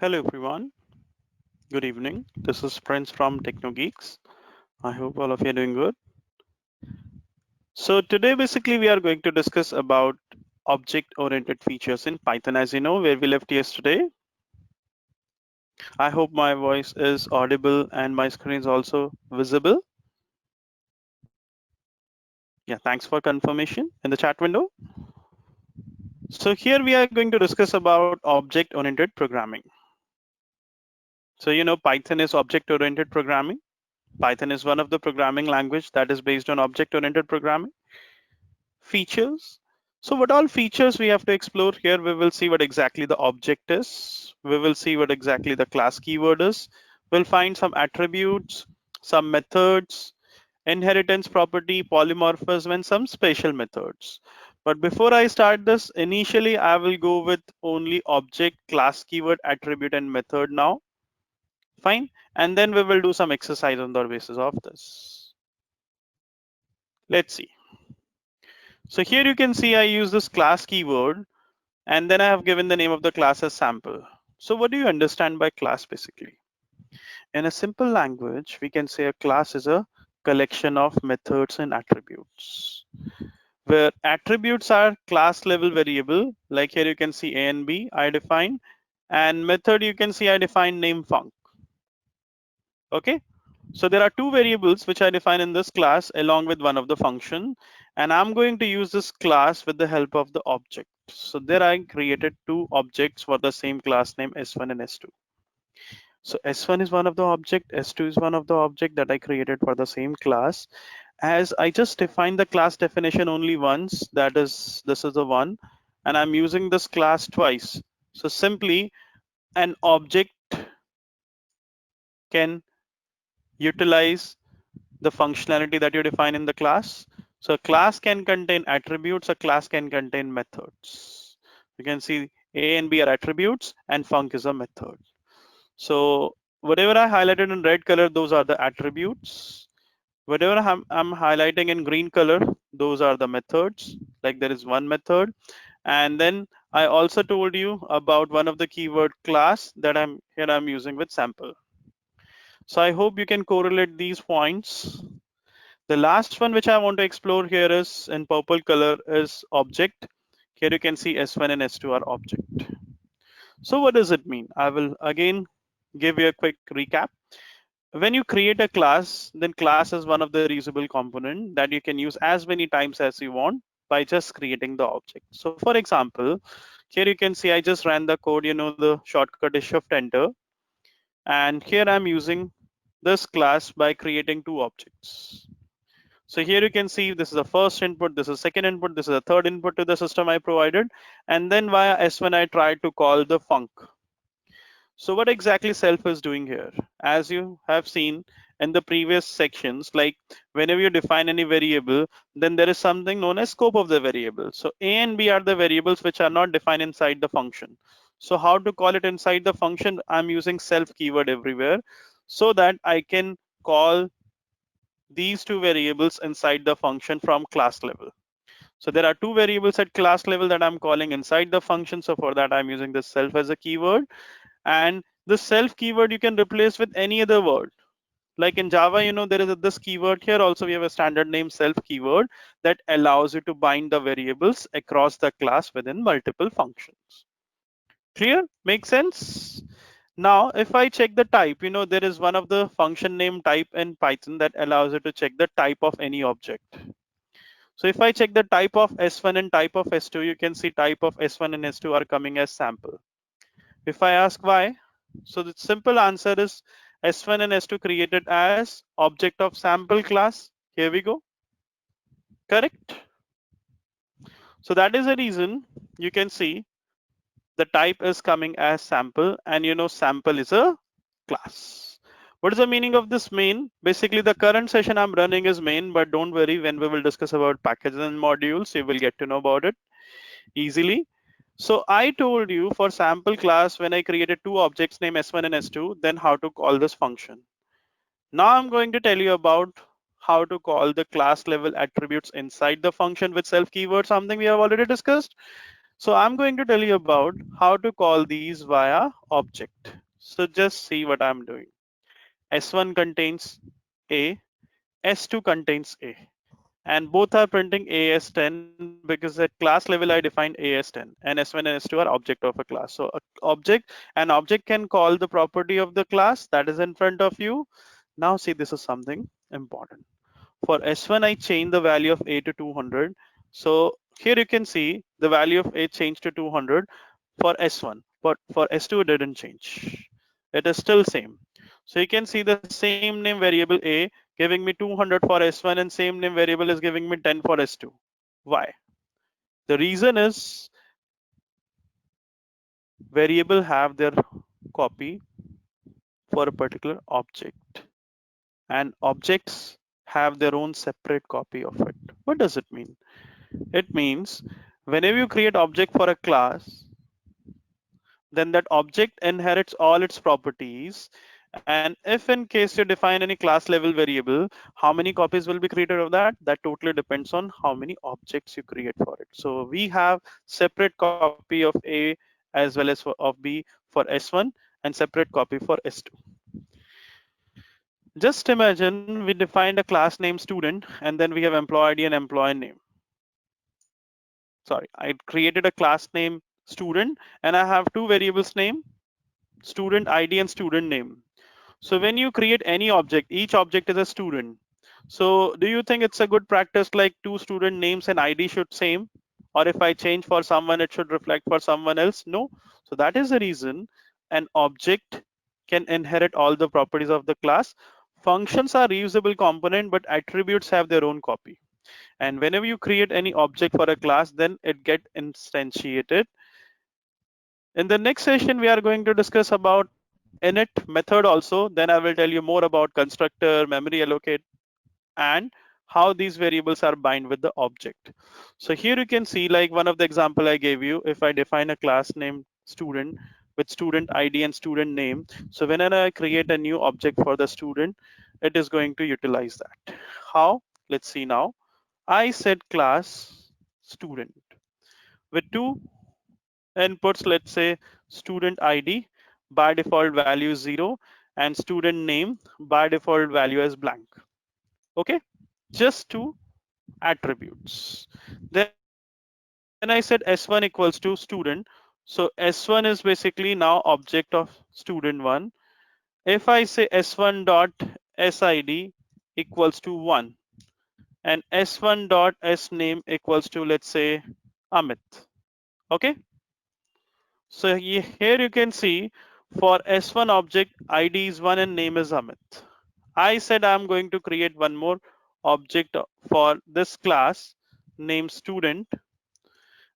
Hello everyone, good evening. This is Prince from Technogeeks. I hope all of you are doing good. So today basically we are going to discuss about object-oriented features in Python, as you know, where we left yesterday. I hope my voice is audible and my screen is also visible. Yeah, thanks for confirmation in the chat window. So here we are going to discuss about object-oriented programming. So you know Python is object-oriented programming. Python is one of the programming language that is based on object-oriented programming. Features. So what all features we have to explore here? We will see what exactly the object is. We will see what exactly the class keyword is. We'll find some attributes, some methods, inheritance property, polymorphism, and some special methods. But before I start this, initially I will go with only object, class keyword, attribute, and method now. Fine. And then we will do some exercise on the basis of this. Let's see. So here you can see I use this class keyword and then I have given the name of the class as sample. So what do you understand by class basically? In a simple language, we can say a class is a collection of methods and attributes. Where attributes are class level variable, like here you can see A and B I define, and method you can see I define name func. Okay, so there are two variables which I define in this class along with one of the function, and I'm going to use this class with the help of the object. So there I created two objects for the same class name S1 and S2. So S1 is one of the object, S2 is one of the object that I created for the same class. As I just defined the class definition only once, that is, this is the one, and I'm using this class twice. So simply an object can utilize the functionality that you define in the class. So a class can contain attributes, a class can contain methods. You can see A and B are attributes and func is a method. So whatever I highlighted in red color, those are the attributes. Whatever I'm highlighting in green color, those are the methods. Like there is one method. And then I also told you about one of the keyword class that I'm using with sample. So I hope you can correlate these points. The last one which I want to explore here is in purple color is object. Here you can see S1 and S2 are object. So what does it mean? I will again give you a quick recap. When you create a class, then class is one of the reusable component that you can use as many times as you want by just creating the object. So for example, here you can see I just ran the code, you know, the shortcut is shift enter. And here I'm using this class by creating two objects. So here you can see this is the first input, this is second input, this is the third input to the system I provided. And then via S1, I tried to call the func. So what exactly self is doing here? As you have seen in the previous sections, like whenever you define any variable, then there is something known as scope of the variable. So A and B are the variables which are not defined inside the function. So how to call it inside the function? I'm using self keyword everywhere so that I can call these two variables inside the function from class level. So there are two variables at class level that I'm calling inside the function. So for that, I'm using the self as a keyword. And the self keyword you can replace with any other word. Like in Java, you know, there is this keyword here. Also, we have a standard name self keyword that allows you to bind the variables across the class within multiple functions. Clear? Makes sense? Now, if I check the type, you know, there is one of the function name type in Python that allows you to check the type of any object. So if I check the type of S1 and type of S2, you can see type of S1 and S2 are coming as sample. If I ask why, so the simple answer is S1 and S2 created as object of sample class. Here we go. Correct. So that is the reason you can see the type is coming as sample, and you know sample is a class. What is the meaning of this main? Basically the current session I'm running is main, but don't worry, when we will discuss about packages and modules, you will get to know about it easily. So I told you for sample class when I created two objects named S1 and S2, then how to call this function. Now I'm going to tell you about how to call the class level attributes inside the function with self keyword, something we have already discussed. So I'm going to tell you about how to call these via object. So just see what I'm doing. S1 contains A, S2 contains A, and both are printing AS10 because at class level I defined AS10 and S1 and S2 are object of a class. So an object can call the property of the class that is in front of you. Now see, this is something important. For S1 I changed the value of A to 200. So here you can see the value of A changed to 200 for S1, but for S2 it didn't change. It is still same. So you can see the same name variable A giving me 200 for S1 and same name variable is giving me 10 for S2. Why? The reason is variable have their copy for a particular object and objects have their own separate copy of it. What does it mean? It means whenever you create object for a class, then that object inherits all its properties. And if in case you define any class level variable, how many copies will be created of that? That totally depends on how many objects you create for it. So we have separate copy of A as well as of B for S1 and separate copy for S2. Just imagine we defined a class name student and then we have employee ID and employee name. Sorry, I created a class name student and I have two variables name, student ID and student name. So when you create any object, each object is a student. So do you think it's a good practice like two student names and ID should same? Or if I change for someone, it should reflect for someone else? No. So that is the reason an object can inherit all the properties of the class. Functions are reusable component, but attributes have their own copy. And whenever you create any object for a class, then it get instantiated. In the next session, we are going to discuss about init method also. Then I will tell you more about constructor, memory allocate, and how these variables are bind with the object. So here you can see like one of the example I gave you. If I define a class named student with student ID and student name, so whenever I create a new object for the student, it is going to utilize that. How? Let's see now. I said class student with two inputs, let's say student ID by default value is 0 and student name by default value is blank. Okay, just two attributes. Then I said S1 equals to student. So S1 is basically now object of student 1. If I say S1 dot SID equals to 1 and S1 dot S name equals to, let's say, Amit. Okay, so here you can see for S1 object ID is 1 and name is Amit. I said I'm going to create one more object for this class named student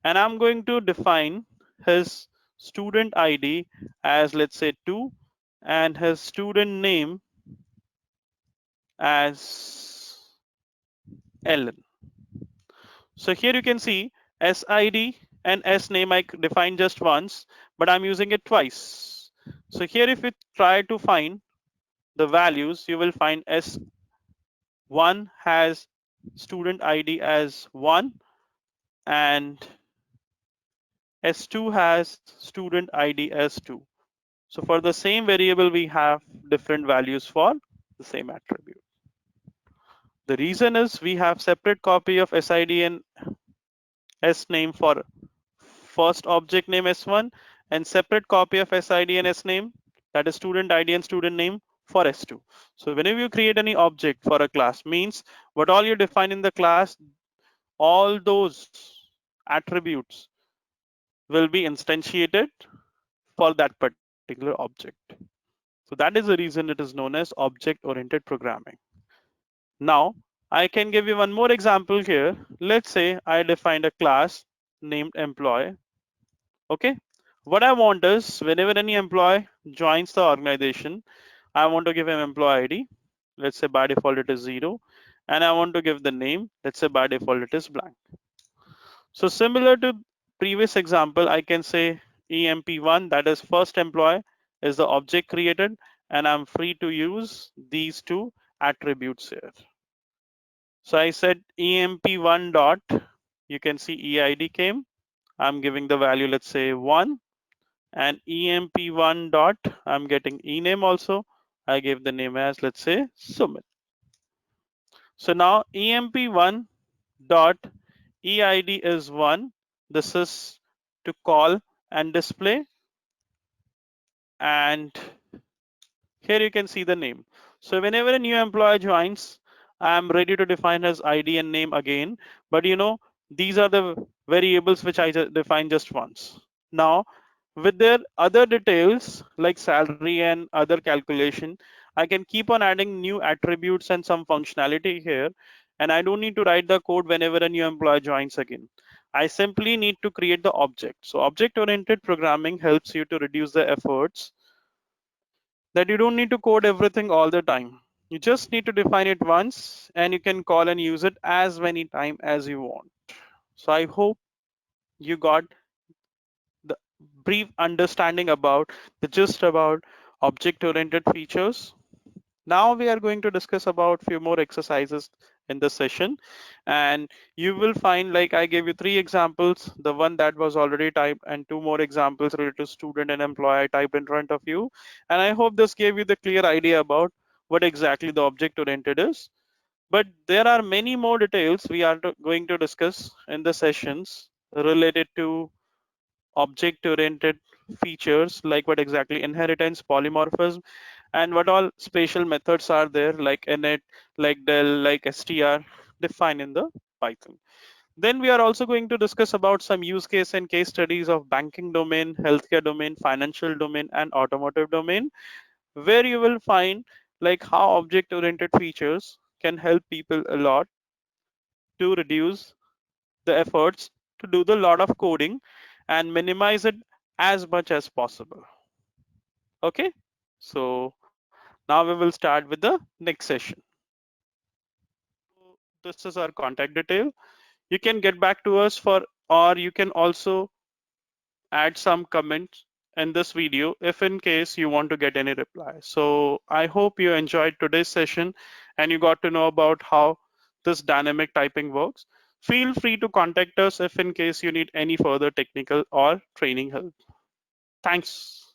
and I'm going to define his student ID as, let's say, 2 and his student name as Ellen. So here you can see SID and S name I defined just once, but I'm using it twice. So here if you try to find the values, you will find S1 has student ID as 1 and S2 has student ID as 2. So for the same variable, we have different values for the same attribute. The reason is we have separate copy of SID and S name for first object name S1 and separate copy of SID and S name, that is student ID and student name, for S2. So whenever you create any object for a class, means what all you define in the class, all those attributes will be instantiated for that particular object. So that is the reason it is known as object oriented programming. Now I can give you one more example here. Let's say I defined a class named employee. Okay, what I want is whenever any employee joins the organization, I want to give him employee ID. Let's say by default it is 0 and I want to give the name. Let's say by default it is blank. So similar to previous example, I can say EMP1, that is first employee, is the object created and I'm free to use these two attributes here. So I said EMP1 dot, you can see EID came, I'm giving the value, let's say 1, and emp1 dot, I'm getting ename also. I give the name as, let's say, Sumit. So now emp1 dot eid is 1. This is to call and display, and here you can see the name. So whenever a new employee joins, I'm ready to define his ID and name again. But these are the variables which I define just once. Now, with their other details like salary and other calculation, I can keep on adding new attributes and some functionality here. And I don't need to write the code whenever a new employee joins again. I simply need to create the object. So object-oriented programming helps you to reduce the efforts, that you don't need to code everything all the time. You just need to define it once and you can call and use it as many times as you want. So I hope you got the brief understanding about the gist about object oriented features. Now we are going to discuss about few more exercises in this session, and you will find, like, I gave you 3 examples, the one that was already typed and 2 more examples related to student and employee type in front of you. And I hope this gave you the clear idea about what exactly the object oriented is. But there are many more details we are going to discuss in the sessions related to object oriented features, like what exactly inheritance, polymorphism, and what all spatial methods are there, like init, like del, like str, defined in the Python. Then we are also going to discuss about some use case and case studies of banking domain, healthcare domain, financial domain, and automotive domain, where you will find like how object oriented features can help people a lot to reduce the efforts to do the lot of coding and minimize it as much as possible. Okay, so now we will start with the next session. So this is our contact detail. You can get back to us for, or you can also add some comments in this video if in case you want to get any reply. So I hope you enjoyed today's session and you got to know about how this dynamic typing works. Feel free to contact us if in case you need any further technical or training help. Thanks.